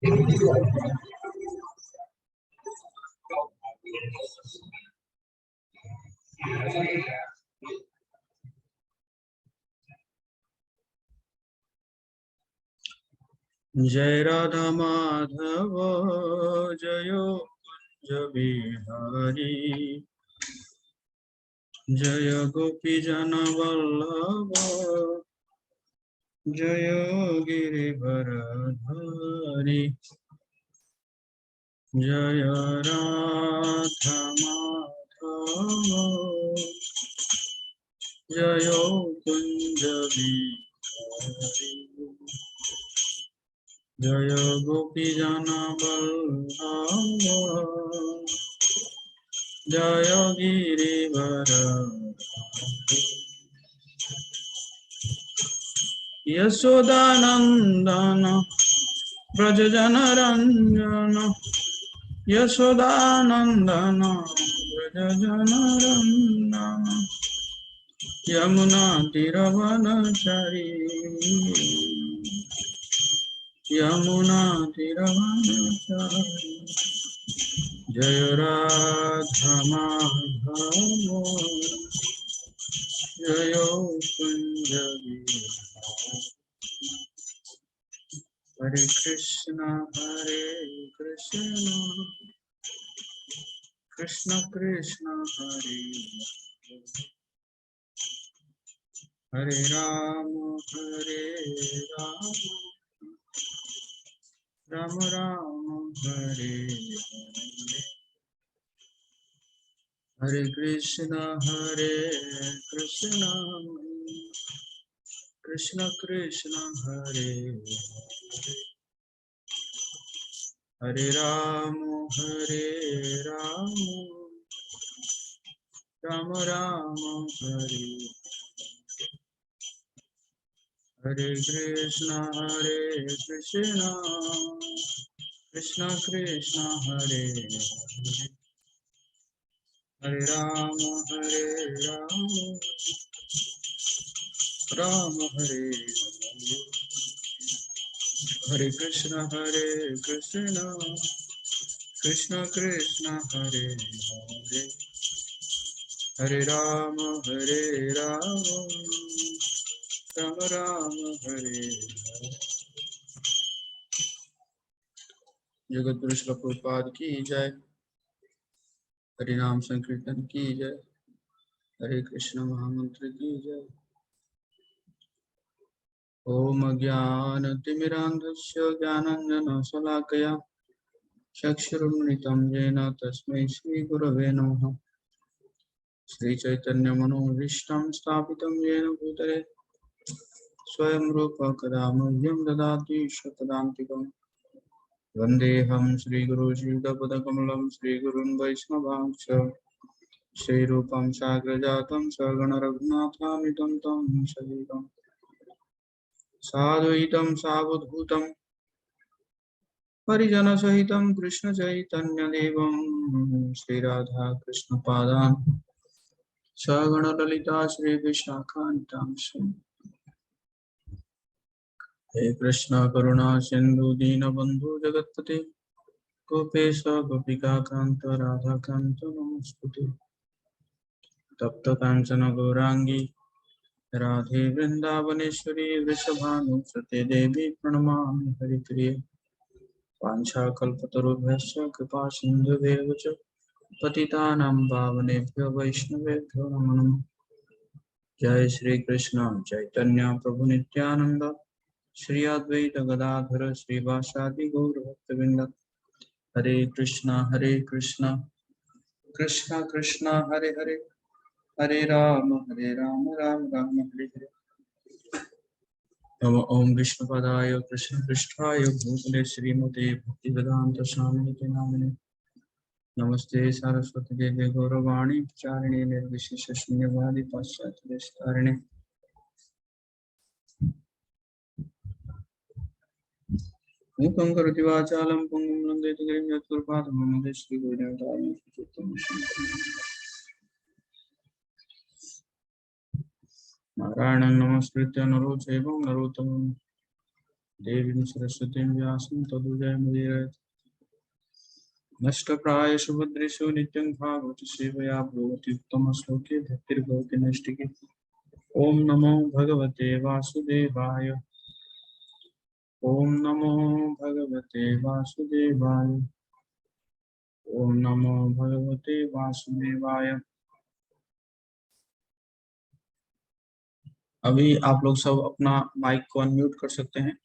जय राधा माधव जय कुंज बिहारी जय गोपी जन वल्लभ जय गिरिवरधारी जय राधा माधव जय कुंज बिहारी जय गोपी जन वल्लभ जय गिरिवरधारी यशोदानंदन ब्रज जन रंजन यशोदानंदन ब्रज जन रंजन यमुना तीरवनचारी यमुना तीरवनचारी जय राधा माधव जय कुंज बिहारी हरे कृष्ण कृष्ण कृष्ण हरे हरे राम राम राम हरे हरे कृष्ण कृष्ण कृष्ण हरे हरे राम राम राम हरे हरे कृष्ण कृष्ण कृष्ण हरे हरे राम राम हरे हरे कृष्ण कृष्ण कृष्ण हरे हरे हरे राम राम राम हरे हरे। जगत गुरु श्री प्रभुपाद की जय। हरि नाम संकीर्तन की जय। हरे कृष्ण महामंत्र की जय। ओम ज्ञानतिमिरान्धस्य ज्ञानाञ्जनशलाकया चक्षुरुन्मिलितं येन तस्मै श्रीगुरवे नमः। श्रीचैतन्यमनोभीष्टं स्थापितं येन भूतले स्वयं रूप कदा मह्यं ददाति शतदान्तिकम्। वन्देऽहं श्रीगुरो श्रीयुतपदकमलं श्रीगुरुन् वैष्णवांश्च श्रीरूपं साग्रजातं सगणरघुनाथान्वितं तं सजीवम् साद्वैतं सावधूतं परिजनसहितं कृष्णचैतन्यदेवं श्रीराधा कृष्णपादान् सगणललिता श्रीविशाखान्वितांश्च। हे कृष्ण करुणा सिन्धु दीनबन्धु जगत्पते गोपेश गोपिकान्त राधाकान्त नमोस्तुते। तप्त कांचन गौरांगी राधे वृंदावनेश्वरी वृषभानुसुते देवी प्रणमामि हरिप्रिये। वाञ्छाकल्पतरुभ्यश्च कृपा सिन्धुभ्येव च पतितानां पावनेभ्यो वैष्णवेभ्यो नमो नमः। जय श्री कृष्ण चैतन्य प्रभु नित्यानंद श्री अद्वैत गदाधर श्रीवासादि गौर भक्तवृंद। हरे कृष्ण कृष्ण कृष्ण हरे हरे हरे राम राम राम हरे हरे। नमो ओम विष्णुपदाय कृष्ण पृष्ठाय भूतले श्रीमते भक्तिवेदांत स्वामी नामिने। नमस्ते सरस्वती देवे गौरवाणी प्रचारिणे निर्विशेष शून्यवादी पाश्चात्य देशतारिणे। मूकं करोति वाचालं पुंगुं लङ्घयति गिरिं यत्कृपातं वन्दे श्रीगुरुदेवतां। नारायणं नमस्कृत्य नरो चैव नरोत्तमं देवीं सरस्वतीं व्यासं ततो जयमुदीरयेत्। नष्टप्रायेषु भद्रेषु नित्यं भागवत सेवया भगवति उत्तमश्लोके भक्तिर्भवति नैष्टिके। ओम नमो भगवते वासुदेवाय। ओम नमो भगवते वासुदेवाय। ओम नमो भगवते वासुदेवाय। अभी आप लोग सब अपना माइक को अनम्यूट कर सकते हैं।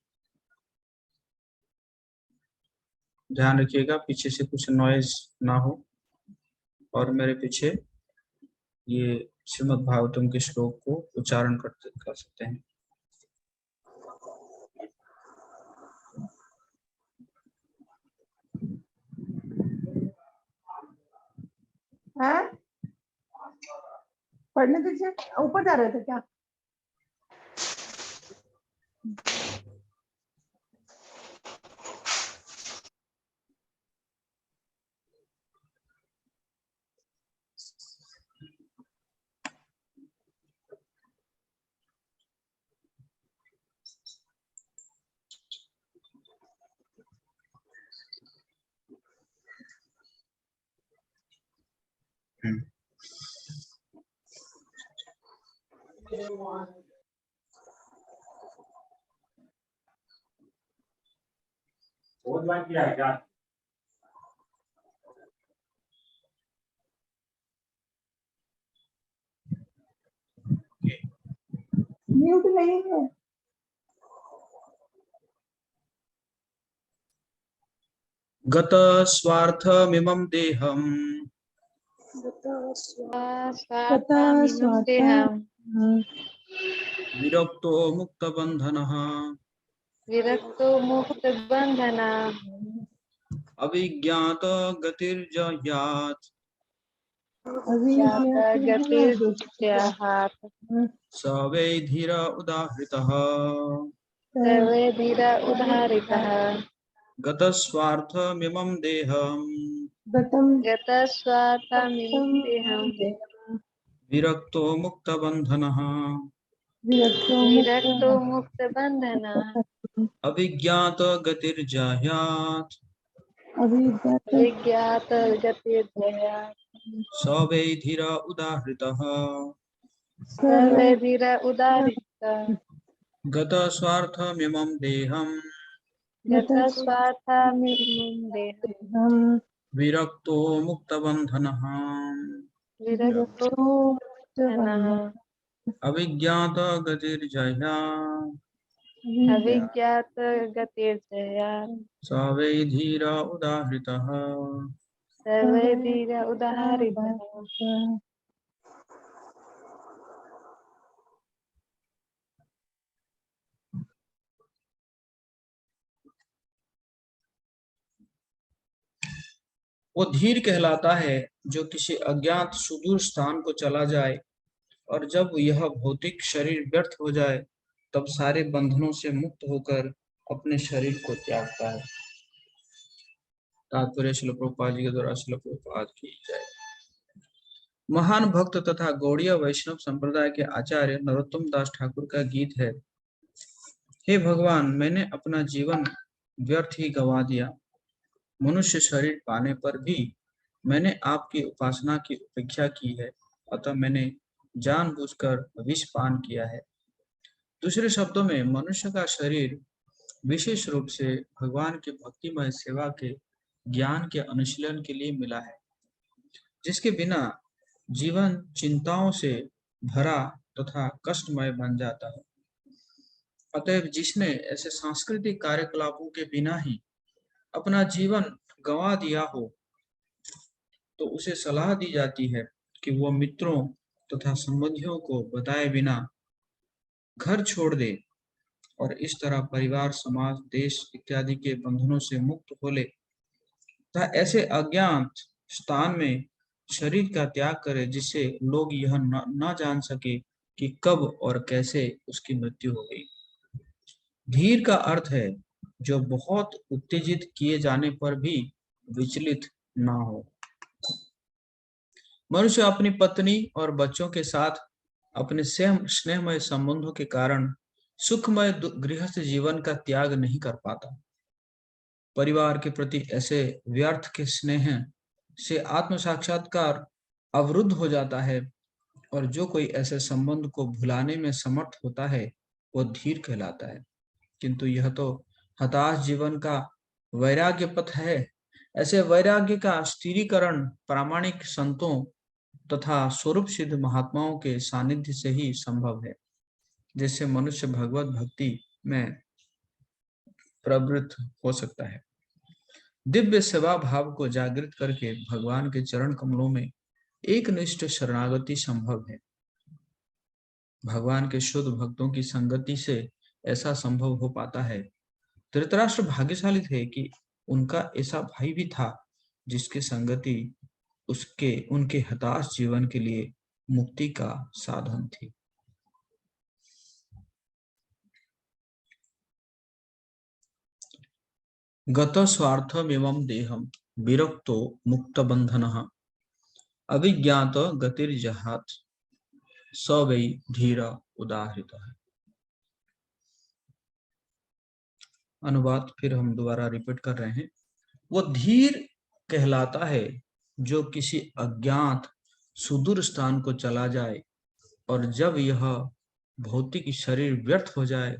ध्यान रखिएगा पीछे से कुछ नॉइज ना हो और मेरे पीछे ये श्रीमद् भागवतम के श्लोक को उच्चारण कर सकते हैं। पढ़ने दीजिए। ऊपर जा रहे थे क्या? म्यूट नहीं है। गत स्वार्थमिमं देहं विरक्तो मुक्तबन्धनः विरक्तो मुक्तबन्धना अविज्ञात गतिर्जयात् गतिर्जयात् स वै धीर उदाहृतः। सर्वे धीरा उदाहरितः। गतस्वार्थमिमं देहं गतस्वार्थमिमं देहं विरक्तो मुक्तबन्धनः विरक्तो मुक्तबन्धना अविज्ञात गतिर्जयात् विज्ञात गतिर्जयात् स वै धीर उदाहृतः। सर्वे धीरा उदाहरितः। गतस्वार्थमिमं देहं गतस्वार्थमिमं देहं विरक्तो मुक्तबन्धनः विरक्तो मुक्तबन्धनः अविज्ञात गतिर्जयात् अविज्ञात गतिर्जयात् स वै धीर उदाहृतः। सर्वे धीरा उदाहरितः। वो धीर कहलाता है जो किसी अज्ञात सुदूर स्थान को चला जाए और जब यह भौतिक शरीर व्यर्थ हो जाए तब सारे बंधनों से मुक्त होकर अपने शरीर को त्यागता है। तात्पर्य श्रील प्रभुपाद जी के द्वारा श्रील प्रभुपाद की जाए। महान भक्त तथा गौड़ीय वैष्णव संप्रदाय के आचार्य नरोत्तम दास ठाकुर का गीत है। हे भगवान, मैंने अपना जीवन व्यर्थ ही गंवा दिया। मनुष्य शरीर पाने पर भी मैंने आपकी उपासना की उपेक्षा की है, अतः मैंने जानबूझकर विष पान किया है। दूसरे शब्दों में मनुष्य का शरीर विशेष रूप से भगवान के भक्तिमय सेवा के ज्ञान के अनुशीलन के लिए मिला है, जिसके बिना जीवन चिंताओं से भरा तथा कष्टमय बन जाता है। अतएव जिसने ऐसे सांस्कृतिक कार्यकलापों के बिना ही अपना जीवन गंवा दिया हो तो उसे सलाह दी जाती है कि वह मित्रों तथा संबंधियों को बताए बिना घर छोड़ दे और इस तरह परिवार, समाज, देश इत्यादि के बंधनों से मुक्त हो ले तथा ऐसे अज्ञात स्थान में शरीर का त्याग करे जिससे लोग यह न जान सके कि कब और कैसे उसकी मृत्यु हो गई। धीर का अर्थ है जो बहुत उत्तेजित किए जाने पर भी विचलित ना हो। मनुष्य अपनी पत्नी और बच्चों के साथ अपने स्नेहमय संबंधों के कारण सुखमय गृहस्थ जीवन का त्याग नहीं कर पाता। परिवार के प्रति ऐसे व्यर्थ के स्नेह से आत्म साक्षात्कार अवरुद्ध हो जाता है, और जो कोई ऐसे संबंध को भुलाने में समर्थ होता है वो धीर कहलाता है। किंतु यह तो हताश जीवन का वैराग्य पथ है। ऐसे वैराग्य का स्थिरीकरण प्रामाणिक संतों तथा स्वरूप सिद्ध महात्माओं के सानिध्य से ही संभव है, जिससे मनुष्य भगवत भक्ति में प्रवृत्त हो सकता है। दिव्य सेवा भाव को जागृत करके भगवान के चरण कमलों में एक निष्ठ शरणागति संभव है। भगवान के शुद्ध भक्तों की संगति से ऐसा संभव हो पाता है। धृतराष्ट्र भाग्यशाली थे कि उनका ऐसा भाई भी था जिसकी संगति उनके हताश जीवन के लिए मुक्ति का साधन थी। गत स्वार्थमेवं देहम विरक्तो मुक्त बंधनः अभिज्ञात गतिर्जहात स वै धीर उदाहृतः। अनुवाद फिर हम दोबारा रिपीट कर रहे हैं। वो धीर कहलाता है जो किसी अज्ञात सुदूर स्थान को चला जाए, और जब यह भौतिक शरीर व्यर्थ हो जाए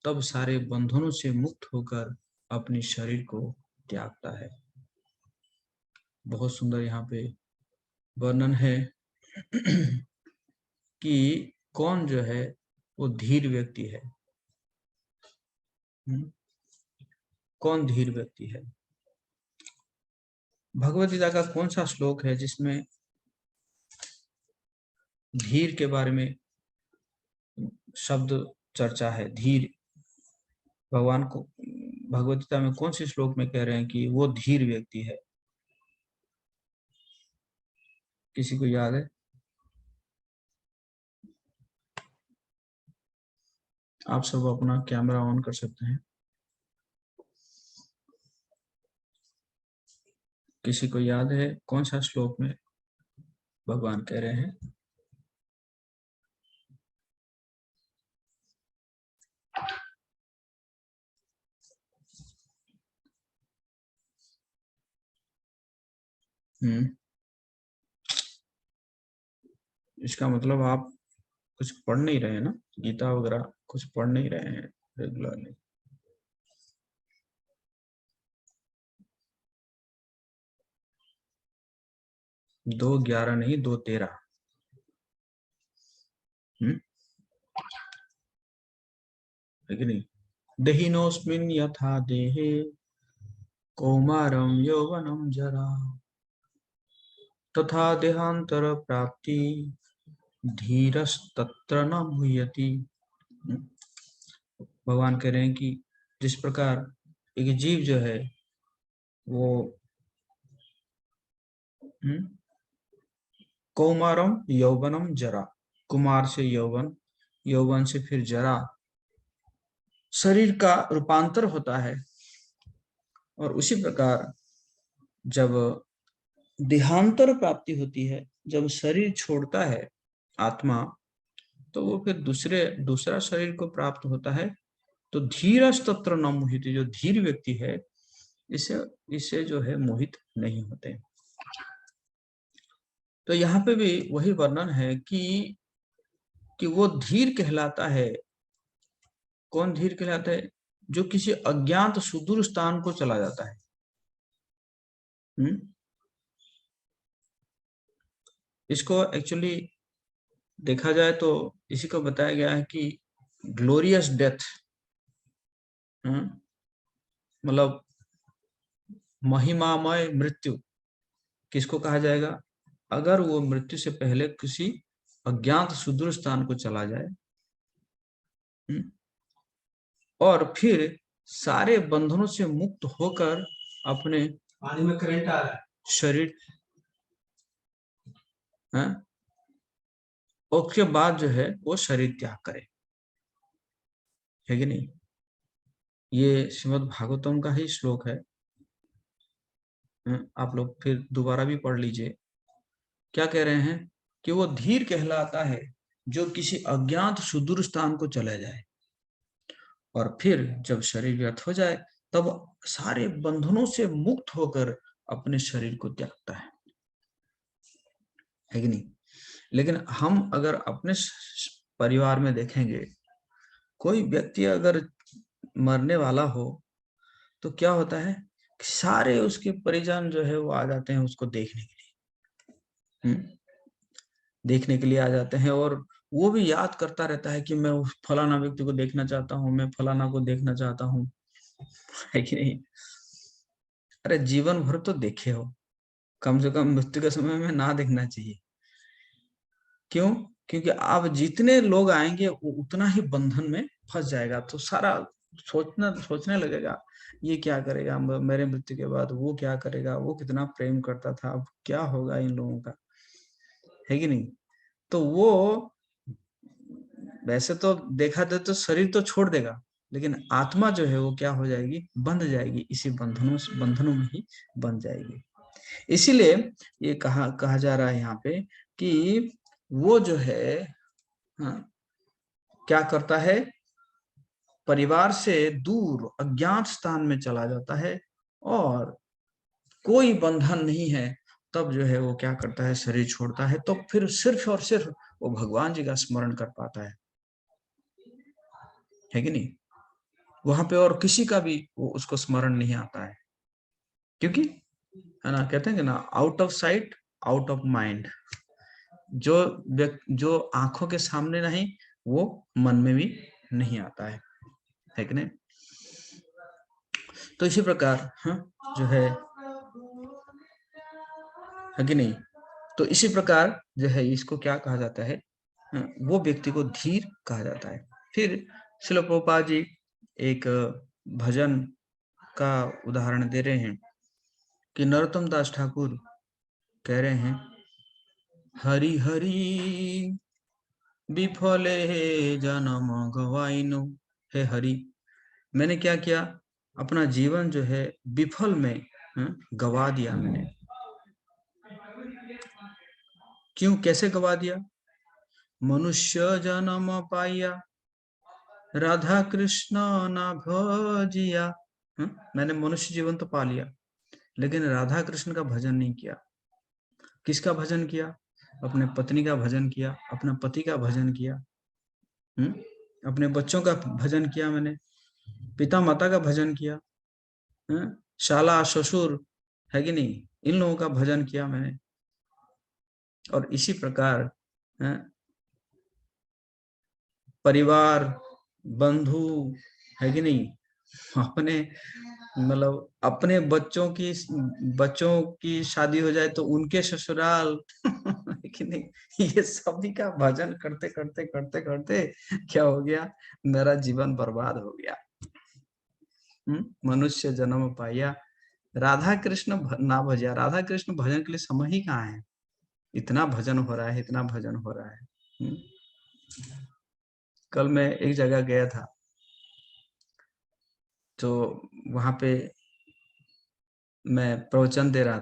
तब सारे बंधनों से मुक्त होकर अपने शरीर को त्यागता है। बहुत सुंदर यहाँ पे वर्णन है कि कौन जो है वो धीर व्यक्ति है। कौन धीर व्यक्ति है? भगवद गीता का कौन सा श्लोक है जिसमें धीर के बारे में शब्द चर्चा है? धीर भगवान को भगवद गीता में कौन से श्लोक में कह रहे हैं कि वो धीर व्यक्ति है? किसी को याद है? आप सब अपना कैमरा ऑन कर सकते हैं। किसी को याद है कौन सा श्लोक में भगवान कह रहे हैं? इसका मतलब आप कुछ पढ़ नहीं रहे हैं ना, गीता वगैरह कुछ पढ़ नहीं रहे हैं रेगुलरली। दो 11 नहीं, 2:13। है कि नहीं? देहिनोस्मिन् यथा देहे कौमारं यौवनं जरा तथा देहांतर प्राप्ति धीरस्तत्र न मुह्यति। भगवान कह रहे हैं कि जिस प्रकार एक जीव जो है वो कौमारम यौवनम जरा, कुमार से यौवन, यौवन से फिर जरा, शरीर का रूपांतर होता है, और उसी प्रकार जब देहांतर प्राप्ति होती है, जब शरीर छोड़ता है आत्मा, तो वो फिर दूसरा शरीर को प्राप्त होता है। तो धीरस्तत्र न मोहित, जो धीर व्यक्ति है इससे जो है मोहित नहीं होते। तो यहाँ पे भी वही वर्णन है कि वो धीर कहलाता है। कौन धीर कहलाता है? जो किसी अज्ञात सुदूर स्थान को चला जाता है। इसको एक्चुअली देखा जाए तो इसी को बताया गया है कि ग्लोरियस डेथ, मतलब महिमामय मृत्यु किसको कहा जाएगा? अगर वो मृत्यु से पहले किसी अज्ञात सुदूर स्थान को चला जाए और फिर सारे बंधनों से मुक्त होकर अपने पानी में करंट आ रहा है शरीर, उसके बाद जो है वो शरीर त्याग करे, है कि नहीं? ये श्रीमद् भागवतम का ही श्लोक है। आप लोग फिर दोबारा भी पढ़ लीजिए। क्या कह रहे हैं कि वो धीर कहलाता है जो किसी अज्ञात सुदूर स्थान को चला जाए। और फिर जब शरीर व्यर्थ हो जाए तब सारे बंधनों से मुक्त होकर अपने शरीर को त्यागता है कि नहीं। लेकिन हम अगर अपने परिवार में देखेंगे, कोई व्यक्ति अगर मरने वाला हो तो क्या होता है, सारे उसके परिजन जो है वो आ जाते हैं उसको देखने के लिए, देखने के लिए आ जाते हैं, और वो भी याद करता रहता है कि मैं उस फलाना व्यक्ति को देखना चाहता हूँ, मैं फलाना को देखना चाहता हूँ, है कि नहीं। अरे जीवन भर तो देखे हो, कम से कम मृत्यु के समय में ना देखना चाहिए। क्यों? क्योंकि अब जितने लोग आएंगे वो उतना ही बंधन में फंस जाएगा, तो सारा सोचने लगेगा ये क्या करेगा मेरे मृत्यु के बाद, वो क्या करेगा, वो कितना प्रेम करता था, अब क्या होगा इन लोगों का, है कि नहीं। तो वो वैसे तो देखा जाए तो शरीर तो छोड़ देगा, लेकिन आत्मा जो है वो क्या हो जाएगी, बंध जाएगी, इसी बंधनों में ही बंध जाएगी। इसीलिए ये कहा जा रहा है यहाँ पे कि वो जो है, हाँ, क्या करता है, परिवार से दूर अज्ञात स्थान में चला जाता है और कोई बंधन नहीं है, तब जो है वो क्या करता है, शरीर छोड़ता है, तो फिर सिर्फ और सिर्फ वो भगवान जी का स्मरण कर पाता है कि नहीं। वहां पे और किसी का भी वो उसको स्मरण नहीं आता है, क्योंकि है ना, कहते हैं कि ना, out of sight out of mind. जो आंखों के सामने नहीं वो मन में भी नहीं आता है कि नहीं। तो इसी प्रकार जो है कि नहीं, तो इसी प्रकार जो है इसको क्या कहा जाता है, वो व्यक्ति को धीर कहा जाता है। फिर श्रील प्रभुपाद जी एक भजन का उदाहरण दे रहे हैं कि नरोत्तम दास ठाकुर कह रहे हैं, हरि हरि विफले जन्म गवाइनो। हे हरि, मैंने क्या किया, अपना जीवन जो है विफल में गवा दिया मैंने। क्यों, कैसे गवा दिया? मनुष्य जन्म पाया राधा कृष्ण ना भजिया। मैंने मनुष्य जीवन तो पा लिया, लेकिन राधा कृष्ण का भजन नहीं किया। किसका भजन किया? अपने पत्नी का भजन किया, अपने पति का भजन किया, अपने बच्चों का भजन किया मैंने, पिता माता का भजन किया, शाला ससुर, है कि नहीं, इन लोगों का भजन किया मैंने। और इसी प्रकार परिवार, बंधु, है कि नहीं, अपने मतलब अपने बच्चों की शादी हो जाए तो उनके ससुराल है कि नहीं, ये सभी का भजन करते करते करते करते क्या हो गया, मेरा जीवन बर्बाद हो गया। मनुष्य जन्म पाया राधा कृष्ण ना भजिया। राधा कृष्ण भजन के लिए समय ही कहाँ है, इतना भजन हो रहा है, इतना भजन हो रहा है। कल मैं एक जगह गया था, तो वहां पे मैं प्रवचन दे रहा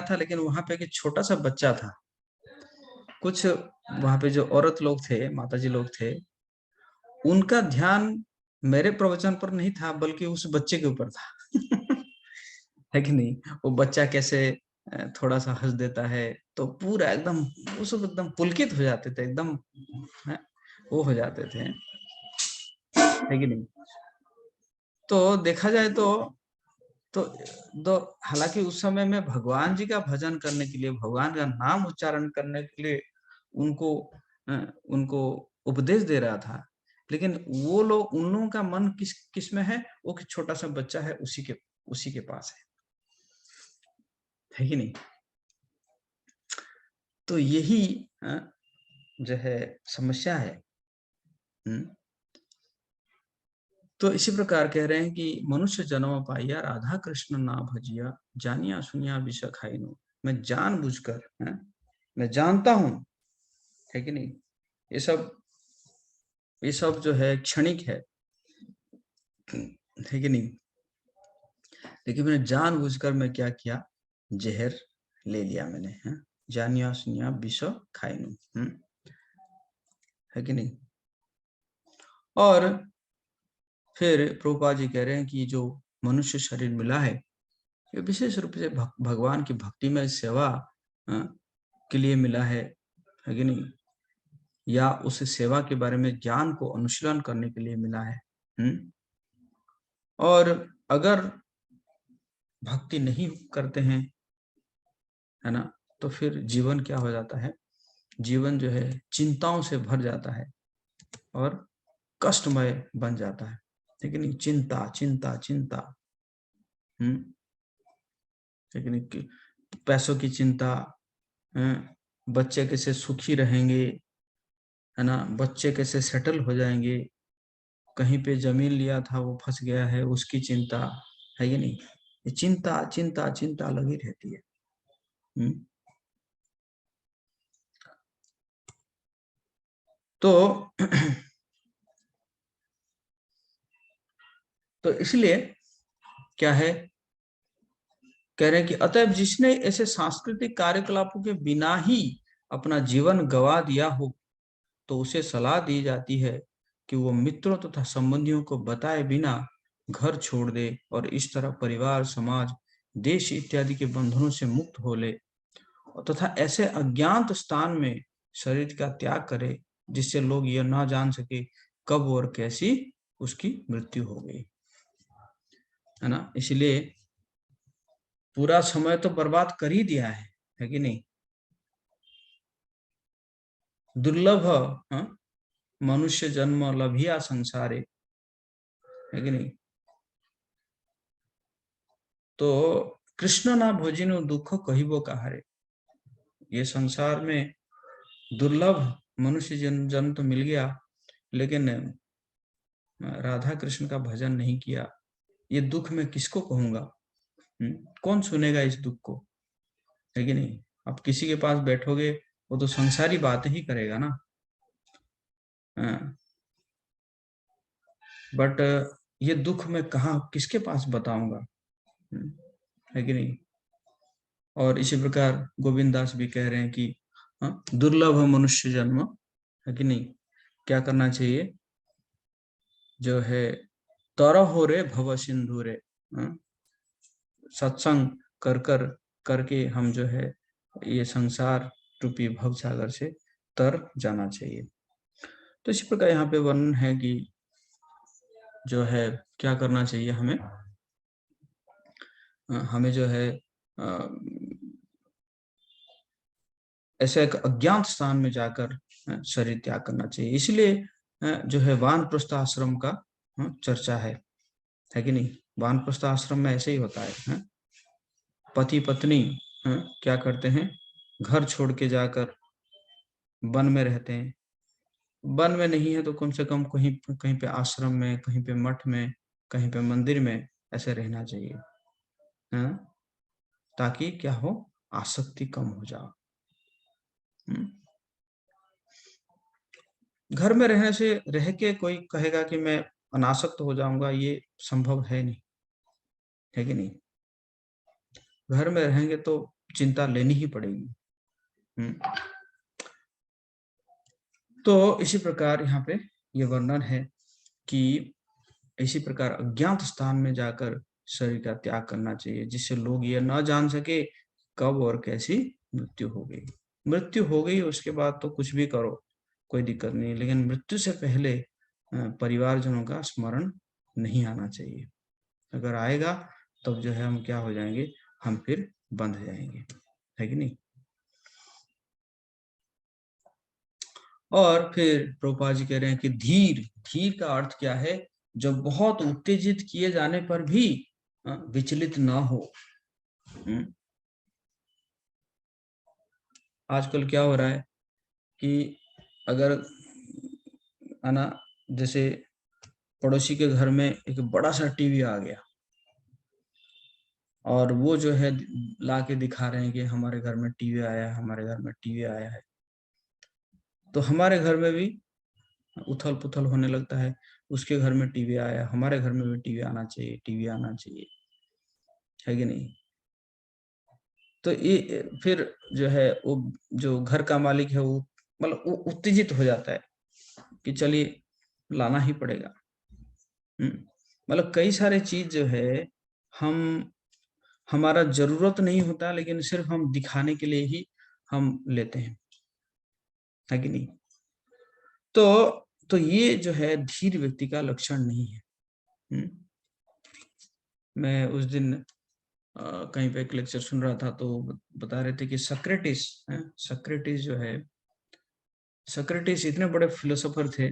था, लेकिन वहां पे एक छोटा सा बच्चा था। कुछ वहां पे जो औरत लोग थे, माताजी लोग थे, उनका ध्यान मेरे प्रवचन पर नहीं था, बल्कि उस बच्चे के ऊपर था है कि नहीं। वो बच्चा कैसे थोड़ा सा हंस देता है तो पूरा एकदम वो सब एकदम पुलकित हो जाते थे, एकदम वो हो जाते थे, है कि नहीं। तो देखा जाए तो हालांकि उस समय में भगवान जी का भजन करने के लिए, भगवान का नाम उच्चारण करने के लिए उनको उपदेश दे रहा था, लेकिन उन लोगों का मन किस में है, वो छोटा सा बच्चा है, उसी के पास है कि नहीं। तो यही जो है समस्या है। तो इसी प्रकार कह रहे हैं कि मनुष्य जन्म पाइया राधा कृष्ण ना भजिया, जानिया सुनिया विष खाइनो। मैं जानबूझकर, मैं जानता हूं, है कि नहीं, ये सब जो है क्षणिक है कि नहीं। लेकिन मैंने जानबूझकर मैं क्या किया, जहर ले लिया मैंने, जानिया सुनिया विष खाइनो, है कि नहीं। और फिर प्रभुपाद जी कह रहे हैं कि जो मनुष्य शरीर मिला है ये विशेष रूप से भगवान की भक्ति में सेवा के लिए मिला है कि नहीं, या उस सेवा के बारे में ज्ञान को अनुशीलन करने के लिए मिला है। और अगर भक्ति नहीं करते हैं, है ना, तो फिर जीवन क्या हो जाता है, जीवन जो है चिंताओं से भर जाता है और कष्टमय बन जाता है, ठीक है नहीं, चिंता चिंता चिंता, ठीक है नहीं, पैसों की चिंता, बच्चे कैसे सुखी रहेंगे, है ना, बच्चे कैसे सेटल हो जाएंगे, कहीं पे जमीन लिया था वो फंस गया है उसकी चिंता, है कि नहीं, ये चिंता चिंता चिंता लगी रहती है। तो इसलिए क्या है, कह रहे हैं कि अतएव जिसने ऐसे सांस्कृतिक कार्यकलापों के बिना ही अपना जीवन गवा दिया हो तो उसे सलाह दी जाती है कि वो मित्रों तथा संबंधियों को बताए बिना घर छोड़ दे और इस तरह परिवार, समाज, देश इत्यादि के बंधनों से मुक्त हो ले तथा ऐसे अज्ञात स्थान में शरीर का त्याग करे जिससे लोग यह ना जान सके कब और कैसी उसकी मृत्यु हो गई, है ना। इसलिए पूरा समय तो बर्बाद कर ही दिया है कि नहीं। दुर्लभ मनुष्य जन्म लभिया संसारे, है कि नहीं। तो कृष्ण ना भोजिनो दुख कहिबो कहारे, ये संसार में दुर्लभ मनुष्य जन्म तो मिल गया लेकिन राधा कृष्ण का भजन नहीं किया, ये दुख मैं किसको कहूंगा, कौन सुनेगा इस दुख को, है कि नहीं। आप किसी के पास बैठोगे वो तो संसारी बात ही करेगा ना, बट ये दुख मैं कहाँ किसके पास बताऊंगा, है कि नहीं। और इसी प्रकार गोविंद दास भी कह रहे हैं कि दुर्लभ मनुष्य जन्म, है कि नहीं, क्या करना चाहिए, जो है तरह हो रे भव सिंधु रे, सत्संग कर कर करके हम जो है ये संसार रूपी भव सागर से तर जाना चाहिए। तो इसी प्रकार यहाँ पे वर्णन है कि जो है क्या करना चाहिए हमें, हमें जो है ऐसे एक अज्ञात स्थान में जाकर शरीर त्याग करना चाहिए। इसलिए जो है वानप्रस्थ आश्रम का चर्चा है कि नहीं। वानप्रस्थ आश्रम में ऐसे ही होता है, पति पत्नी क्या करते हैं, घर छोड़ के जाकर वन में रहते हैं, वन में नहीं है तो कम से कम कहीं कहीं पे आश्रम में, कहीं पे मठ में, कहीं पे मंदिर में ऐसे रहना चाहिए, है, ताकि क्या हो, आसक्ति कम हो जाओ। घर में रहने से रह के कोई कहेगा कि मैं अनासक्त हो जाऊंगा, ये संभव है नहीं, है कि नहीं। घर में रहेंगे तो चिंता लेनी ही पड़ेगी। तो इसी प्रकार यहाँ पे ये वर्णन है कि इसी प्रकार अज्ञात स्थान में जाकर शरीर का त्याग करना चाहिए जिससे लोग ये ना जान सके कब और कैसी मृत्यु हो गई। मृत्यु हो गई उसके बाद तो कुछ भी करो कोई दिक्कत नहीं, लेकिन मृत्यु से पहले परिवारजनों का स्मरण नहीं आना चाहिए। अगर आएगा तब जो है हम क्या हो जाएंगे, हम फिर बंध जाएंगे, है कि नहीं। और फिर प्रभुपाद जी कह रहे हैं कि धीर, धीर का अर्थ क्या है, जब बहुत उत्तेजित किए जाने पर भी विचलित ना हो। आजकल क्या हो रहा है कि अगर है ना, जैसे पड़ोसी के घर में एक बड़ा सा टीवी आ गया और वो जो है ला के दिखा रहे हैं कि हमारे घर में टीवी आया है, हमारे घर में टीवी आया है, तो हमारे घर में भी उथल पुथल होने लगता है। उसके घर में टीवी आया, हमारे घर में भी टीवी आना चाहिए, टीवी आना चाहिए, है कि नहीं। तो ये फिर जो है वो जो घर का मालिक है वो मतलब उत्तेजित हो जाता है कि चलिए लाना ही पड़ेगा। मतलब कई सारे चीज जो है हमारा जरूरत नहीं होता, लेकिन सिर्फ हम दिखाने के लिए ही हम लेते हैं, है कि नहीं? तो ये जो है धीर व्यक्ति का लक्षण नहीं है। मैं उस दिन कहीं पे एक लेक्चर सुन रहा था, तो बता रहे थे कि सक्रेटिस जो है, सक्रेटिस इतने बड़े फिलोसोफर थे,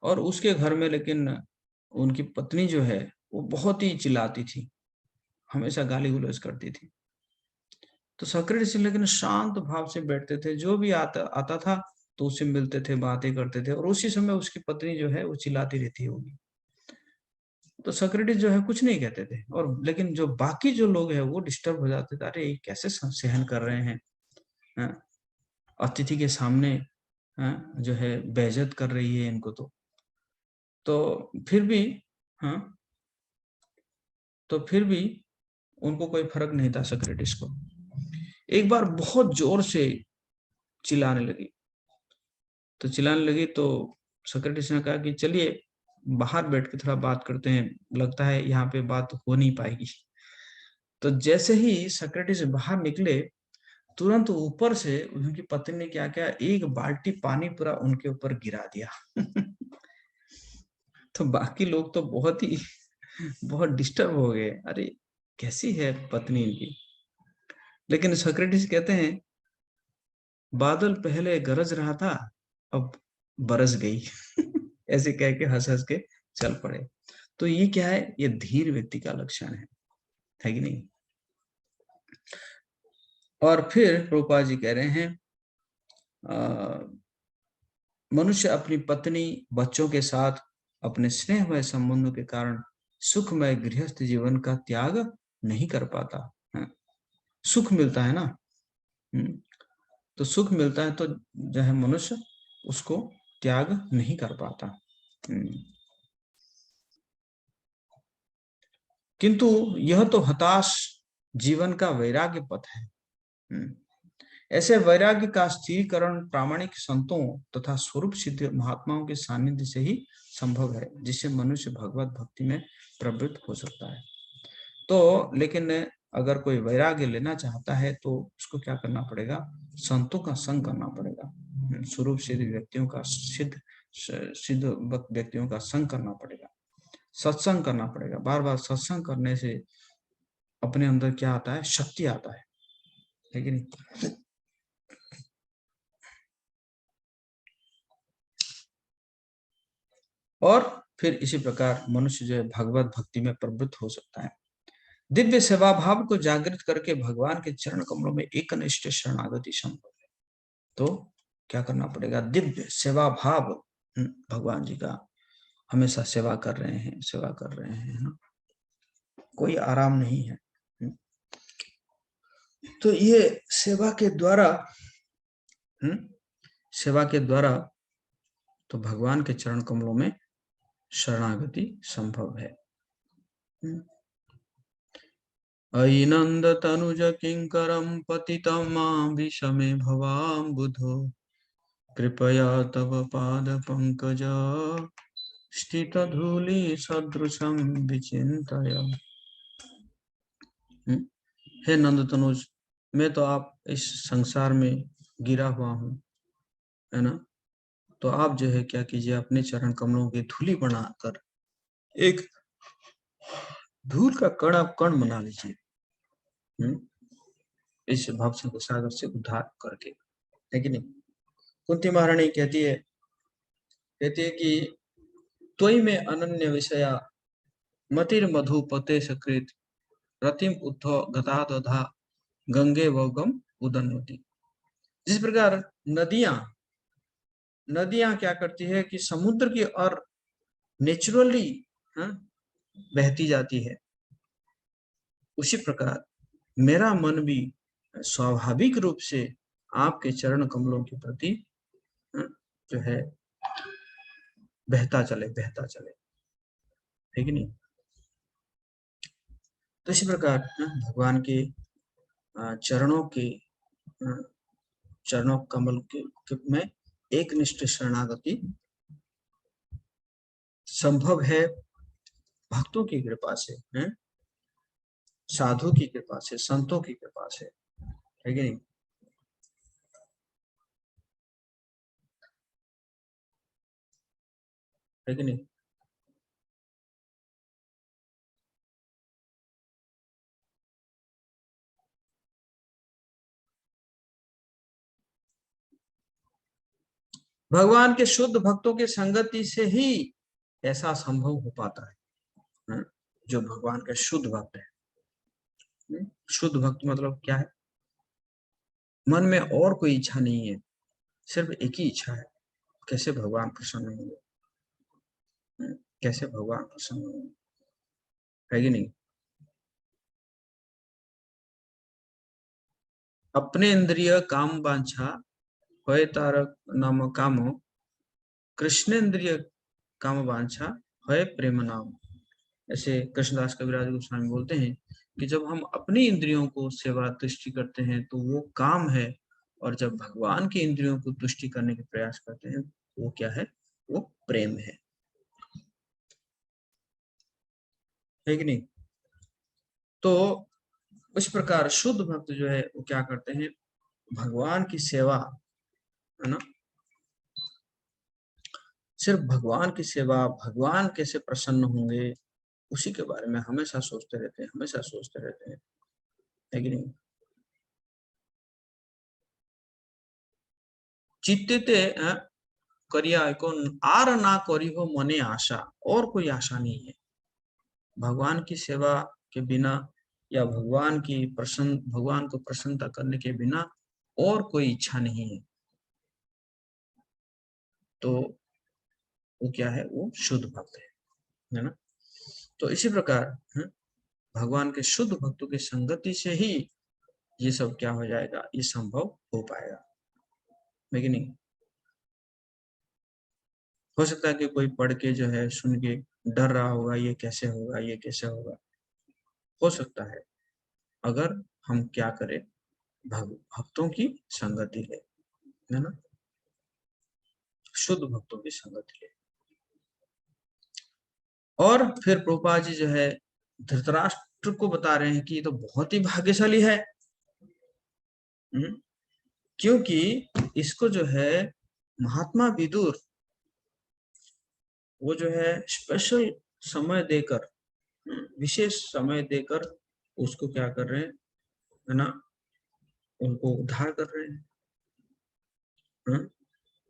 और उसके घर में लेकिन उनकी पत्नी जो है वो बहुत ही चिल्लाती थी, हमेशा गाली गलौज करती थी। तो सक्रेटिस लेकिन शांत भाव से बैठते थे, जो भी आता था तो उससे मिलते थे, बातें करते थे, और उसी समय उसकी पत्नी जो है वो चिल्लाती रहती होगी। तो सक्रेटिस जो है कुछ नहीं कहते थे, और लेकिन जो बाकी जो लोग हैं वो डिस्टर्ब हो जाते थे, अरे ये कैसे सहन कर रहे हैं, अतिथि के सामने जो है बेइज्जत कर रही है इनको। तो फिर भी हाँ तो फिर भी उनको कोई फर्क नहीं था सक्रेटिस को। एक बार बहुत जोर से चिल्लाने लगी, तो सक्रेटिस ने कहा कि चलिए बाहर बैठ के थोड़ा बात करते हैं, लगता है यहाँ पे बात हो नहीं पाएगी। तो जैसे ही सक्रेटिस बाहर निकले, तुरंत ऊपर से उनकी पत्नी ने क्या किया, एक बाल्टी पानी पूरा उनके ऊपर गिरा दिया। तो बाकी लोग तो बहुत डिस्टर्ब हो गए, अरे कैसी है पत्नी इनकी। लेकिन सक्रेटिस कहते हैं बादल पहले गरज रहा था, अब बरस गई। ऐसे कह के हंस हंस के चल पड़े। तो ये क्या है, ये धीर व्यक्ति का लक्षण है कि नहीं? और फिर प्रभुपाद जी कह रहे हैं मनुष्य अपनी पत्नी बच्चों के साथ अपने स्नेहमय संबंधों के कारण सुखमय गृहस्थ जीवन का त्याग नहीं कर पाता है। सुख मिलता है ना, तो सुख मिलता है तो जो है मनुष्य उसको त्याग नहीं कर पाता। किंतु यह तो हताश जीवन का वैराग्य पथ है। ऐसे वैराग्य का स्थिरीकरण प्रामाणिक संतों तथा स्वरूप सिद्ध महात्माओं के सानिध्य से ही संभव है, जिससे मनुष्य भगवत भक्ति में प्रवृत्त हो सकता है। तो लेकिन अगर कोई वैराग्य लेना चाहता है तो उसको क्या करना पड़ेगा, संतों का संग करना पड़ेगा, स्वरूप सिद्ध व्यक्तियों का सिद्ध व्यक्तियों का संग करना पड़ेगा, सत्संग करना पड़ेगा। बार बार सत्संग करने से अपने अंदर क्या आता है, शक्ति आता है कि नहीं? और फिर इसी प्रकार मनुष्य जो है भगवत भक्ति में प्रवृत्त हो सकता है। दिव्य सेवा भाव को जागृत करके भगवान के चरण कमलों में एकनिष्ठ शरणागति संभव है। तो क्या करना पड़ेगा, दिव्य सेवा भाव, भगवान जी का हमेशा सेवा कर रहे हैं ना, कोई आराम नहीं है। तो ये सेवा के द्वारा तो भगवान के चरण कमलों में शरणागति संभव है। अयि नंद तनुज किंकरम पतितं मां विषमे भवाम्बुधो कृपया तव पाद पंकज स्थित धूलि सदृशं विचिंतय। हे नंद तनुज, मैं तो आप इस संसार में गिरा हुआ हूँ, है ना, तो आप जो है क्या कीजिए, अपने चरण कमलों की धूली बनाकर एक धूल का कण आप कण बना लीजिए, इस भवसागर सागर से उद्धार करके, है कि नहीं? कुंती महारानी कहती है कि त्वयि में अनन्य विषया मतिर मधुपते सकृत रतिम उद्धव गता दधा गंगे वगम उदन्वती। जिस प्रकार नदियां क्या करती है कि समुद्र की और नेचुरली बहती जाती है, उसी प्रकार मेरा मन भी स्वाभाविक रूप से आपके चरण कमलों के प्रति जो है बहता चले, है कि नहीं? तो इसी प्रकार भगवान के चरणों कमल के में एक निष्ठ शरणागति संभव है भक्तों की कृपा से, हैं, साधु की कृपा से, संतों की कृपा से, है कि नहीं। है कि नहीं। भगवान के शुद्ध भक्तों के संगति से ही ऐसा संभव हो पाता है। जो भगवान के शुद्ध भक्त है। शुद्ध भक्त मतलब क्या है? मन में और कोई इच्छा नहीं है, सिर्फ एक ही इच्छा है, कैसे भगवान प्रसन्न होंगे, कैसे भगवान प्रसन्न होंगे, है कि नहीं। अपने इंद्रिय काम वांछा होय तारक नाम कामो, कृष्णेन्द्रिय काम वांछा होय प्रेम नाम। ऐसे कृष्णदास कविराज गोस्वामी बोलते हैं कि जब हम अपनी इंद्रियों को सेवा तुष्टि करते हैं तो वो काम है, और जब भगवान की इंद्रियों को तुष्टि करने के प्रयास करते हैं वो क्या है? वो प्रेम है कि नहीं। तो इस प्रकार शुद्ध भक्त जो है वो क्या करते हैं? भगवान की सेवा, है ना, सिर्फ भगवान की सेवा, भगवान कैसे प्रसन्न होंगे उसी के बारे में हमेशा सोचते रहते हैं, हमेशा सोचते रहते हैं, है कि नहीं। चित्ते करिया कौन आर ना करी हो मने आशा, और कोई आशा नहीं है भगवान की सेवा के बिना, या भगवान को प्रसन्नता करने के बिना और कोई इच्छा नहीं है। तो वो क्या है? वो शुद्ध भक्त है ना। तो इसी प्रकार भगवान के शुद्ध भक्तों की संगति से ही ये सब क्या हो जाएगा? ये संभव हो पाएगा, लेकिन नहीं। हो सकता है कि कोई पढ़ के जो है सुन के डर रहा होगा, ये कैसे होगा, ये कैसे होगा। हो सकता है अगर हम क्या करें, भक्तों की संगति ले, है ना, शुद्ध भक्तों की संगति ले। और फिर प्रभुपाद जी जो है धृतराष्ट्र को बता रहे हैं कि ये तो बहुत ही भाग्यशाली है, क्योंकि इसको जो है महात्मा विदुर वो जो है स्पेशल समय देकर, विशेष समय देकर उसको क्या कर रहे हैं, है ना, उनको उद्धार कर रहे हैं,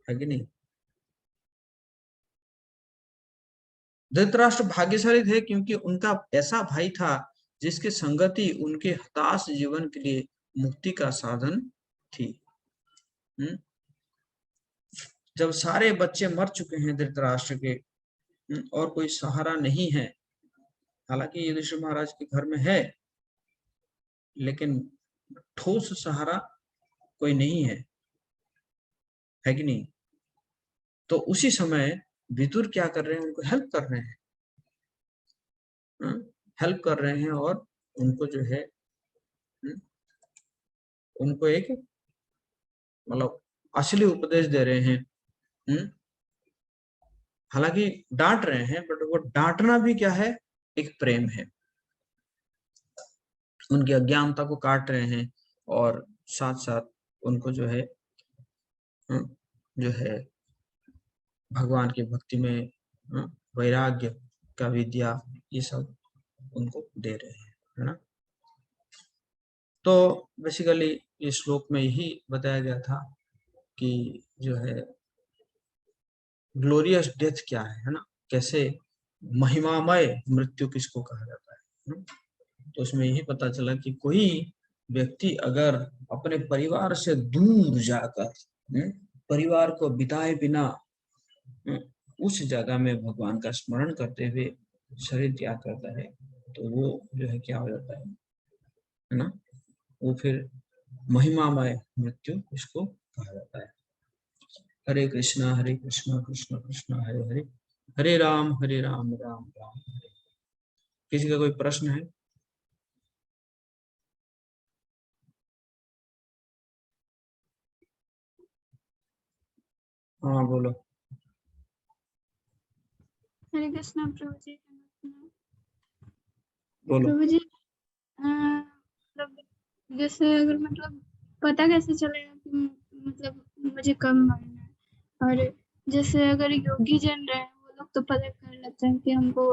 है कि नहीं। धृतराष्ट्र भाग्यशाली थे क्योंकि उनका ऐसा भाई था जिसकी संगति उनके हताश जीवन के लिए मुक्ति का साधन थी। जब सारे बच्चे मर चुके हैं धृतराष्ट्र के, और कोई सहारा नहीं है, हालांकि युधिष्ठिर महाराज के घर में है, लेकिन ठोस सहारा कोई नहीं है कि नहीं। तो उसी समय विदुर क्या कर रहे हैं? उनको हेल्प कर रहे हैं, हेल्प कर रहे हैं, और उनको जो है उनको एक मतलब असली उपदेश दे रहे हैं। हालांकि डांट रहे हैं, बट वो डांटना भी क्या है? एक प्रेम है। उनकी अज्ञानता को काट रहे हैं, और साथ साथ उनको जो है भगवान की भक्ति में वैराग्य का विद्या, ये सब उनको दे रहे हैं, है ना। तो बेसिकली इस श्लोक में यही बताया गया था कि जो है ग्लोरियस डेथ क्या है ना, कैसे महिमामय मृत्यु किसको कहा जाता है। तो उसमें यही पता चला कि कोई व्यक्ति अगर अपने परिवार से दूर जाकर परिवार को बिताए बिना उस जगह में भगवान का स्मरण करते हुए शरीर त्याग करता है, तो वो जो है क्या हो जाता है ना, वो फिर महिमामय मृत्यु इसको कहा जाता है। हरे कृष्णा कृष्ण कृष्ण हरे हरे, हरे राम राम राम हरे। किसी का कोई प्रश्न है? हाँ बोलो। हरे कृष्णा प्रभु जी। बोलो। प्रभु जी मतलब जैसे अगर मतलब पता कैसे चलेगा कि मतलब मुझे कब मरना है, और जैसे अगर योगी जन रहे हैं वो लोग तो पता कर लेते हैं कि हमको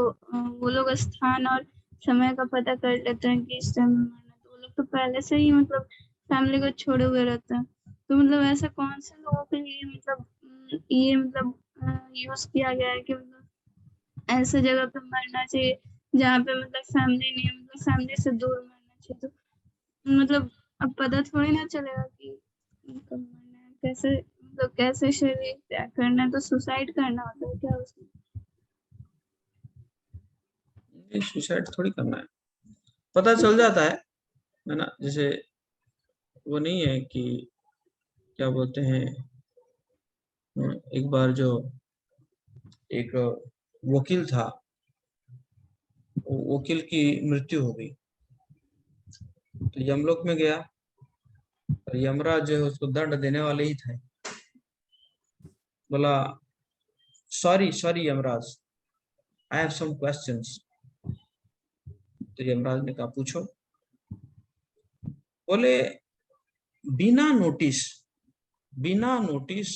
वो लोग स्थान और समय का पता कर लेते हैं कि इस टाइम में मरना है, तो वो लोग तो पहले से ही मतलब फैमिली को छोड़े हुए रहते हैं। तो मतलब ऐसा कौन से लोगों के लिए मतलब ये मतलब यूज किया गया है कि मतलब ऐसे जगह पे मरना चाहिए जहाँ पे मतलब फैमिली नहीं है, मतलब फैमिली से दूर मरना चाहिए। तो मतलब अब पता थोड़ी ना चलेगा कि कब मरना है, कैसे मतलब कैसे शरीर त्याग करना है, तो सुसाइड करना होता है क्या उसमें? ये सुसाइड थोड़ी करना है, पता चल जाता है ना। जैसे वो नहीं है कि क्या बोलते हैं, एक बार जो एक वकील था, वकील की मृत्यु हो गई, तो यमलोक में गया, और यमराज जो है उसको दंड देने वाले ही थे। बोला sorry sorry Yamraj, I have some questions. तो यमराज ने कहा पूछो। बोले बिना नोटिस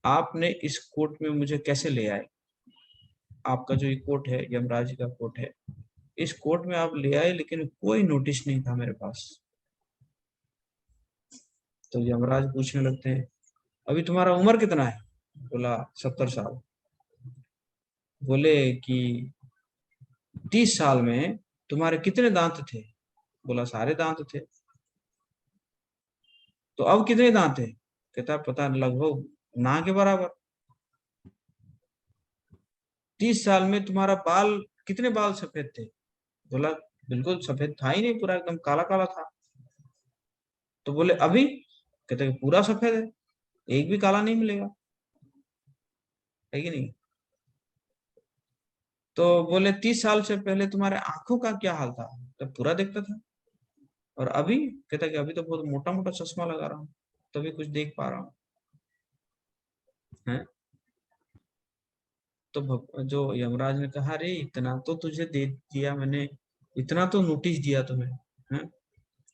आपने इस कोर्ट में मुझे कैसे ले आए? आपका जो ये कोर्ट है, यमराज का कोर्ट है, इस कोर्ट में आप ले आए लेकिन कोई नोटिस नहीं था मेरे पास। तो यमराज पूछने लगते हैं अभी तुम्हारा उम्र कितना है? बोला 70 साल। बोले कि 30 साल में तुम्हारे कितने दांत थे? बोला सारे दांत थे। तो अब कितने दांत है? कहता पता नहीं, लगभग ना के बराबर। 30 साल में तुम्हारा बाल कितने बाल सफेद थे? बोला बिल्कुल सफेद था ही नहीं, पूरा एकदम काला काला था। तो बोले अभी? कहते पूरा सफेद है, एक भी काला नहीं मिलेगा, है कि नहीं? तो बोले 30 साल से पहले तुम्हारे आंखों का क्या हाल था? तो पूरा देखता था। और अभी? कहता कि अभी तो बहुत मोटा मोटा चश्मा लगा रहा हूँ, तभी कुछ देख पा रहा हूँ। है? तो जो यमराज ने कहा रे इतना तो तुझे दे दिया मैंने, इतना तो नोटिस दिया तुम्हें, है?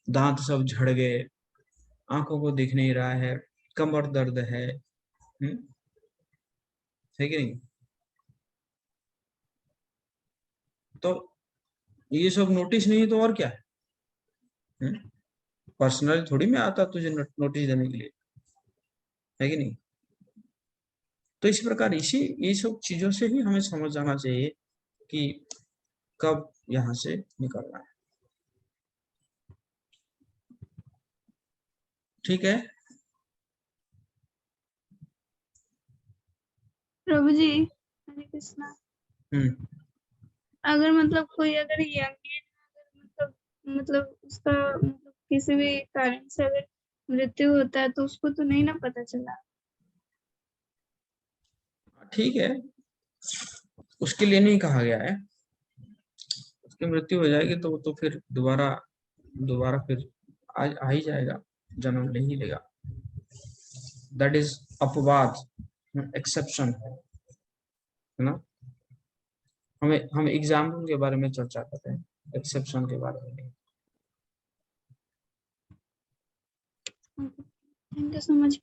दांत सब झड़ गए, आंखों को दिख नहीं रहा है, कमर दर्द है कि नहीं? तो ये सब नोटिस नहीं है तो और क्या है? पर्सनली थोड़ी मैं आता तुझे नोटिस देने के लिए, है कि नहीं? तो इस प्रकार इसी ये सब चीजों से ही हमें समझ जाना चाहिए कि कब यहाँ से निकलना है। ठीक है। प्रभु जी हरे कृष्णा। हम्म। अगर मतलब कोई अगर यंग एज मतलब उसका मतलब किसी भी कारण से अगर मृत्यु होता है तो उसको तो नहीं ना पता चला। ठीक है, उसके लिए नहीं कहा गया है। उसकी मृत्यु हो जाएगी तो फिर दोबारा दोबारा फिर आ ही जाएगा, जन्म ले ही लेगा। दैट इज अपवाद, एक्सेप्शन है ना। हम एग्जाम्पल के बारे में चर्चा करते हैं, एक्सेप्शन के बारे में नहीं। Thank you so much.